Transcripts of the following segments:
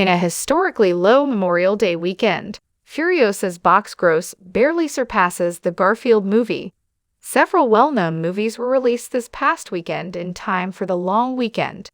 In a historically low Memorial Day weekend, Furiosa's box gross barely surpasses the Garfield movie. Several well-known movies were released this past weekend in time for the long weekend.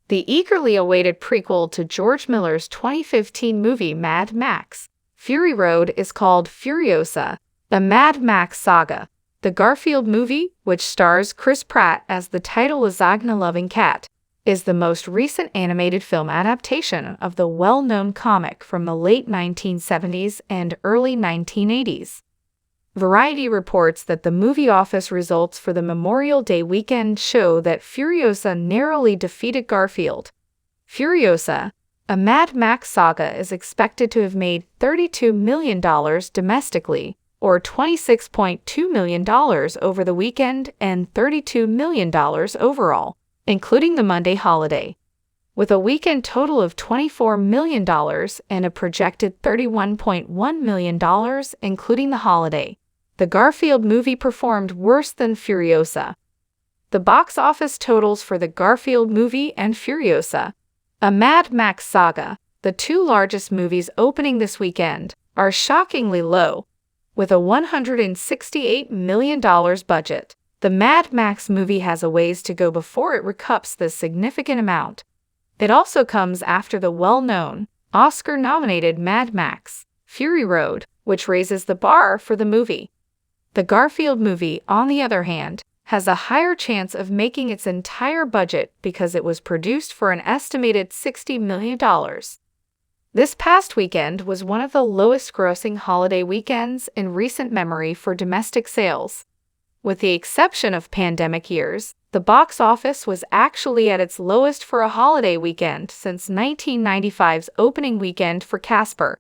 The eagerly awaited prequel to George Miller's 2015 movie Mad Max, Fury Road, is called Furiosa, the Mad Max saga. The Garfield movie, which stars Chris Pratt as the title lasagna-loving cat, is the most recent animated film adaptation of the well-known comic from the late 1970s and early 1980s. Variety reports that the movie office results for the Memorial Day weekend show that Furiosa narrowly defeated Garfield. Furiosa, a Mad Max saga, is expected to have made $32 million domestically, or $26.2 million over the weekend, and $32 million overall, including the Monday holiday. With a weekend total of $24 million and a projected $31.1 million, including the holiday, the Garfield movie performed worse than Furiosa. The box office totals for the Garfield movie and Furiosa, a Mad Max saga, the two largest movies opening this weekend, are shockingly low. With a $168 million budget, the Mad Max movie has a ways to go before it recoups this significant amount. It also comes after the well-known, Oscar-nominated Mad Max, Fury Road, which raises the bar for the movie. The Garfield movie, on the other hand, has a higher chance of making its entire budget because it was produced for an estimated $60 million. This past weekend was one of the lowest-grossing holiday weekends in recent memory for domestic sales. With the exception of pandemic years, the box office was actually at its lowest for a holiday weekend since 1995's opening weekend for Casper.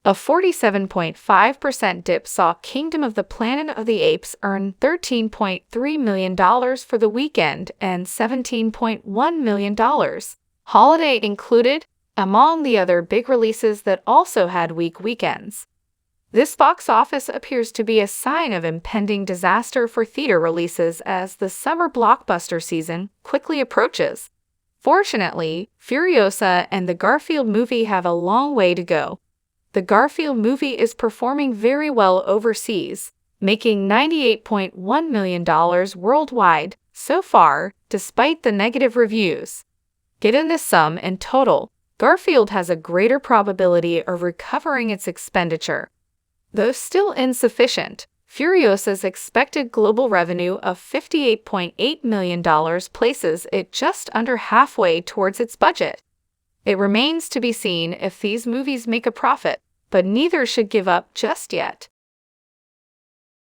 A 47.5% dip saw Kingdom of the Planet of the Apes earn $13.3 million for the weekend and $17.1 million, holiday included, among the other big releases that also had weak weekends. This box office appears to be a sign of impending disaster for theater releases as the summer blockbuster season quickly approaches. Fortunately, Furiosa and the Garfield movie have a long way to go. The Garfield movie is performing very well overseas, making $98.1 million worldwide so far, despite the negative reviews. Given this sum in total, Garfield has a greater probability of recovering its expenditure. Though still insufficient, Furiosa's expected global revenue of $58.8 million places it just under halfway towards its budget. It remains to be seen if these movies make a profit, but neither should give up just yet.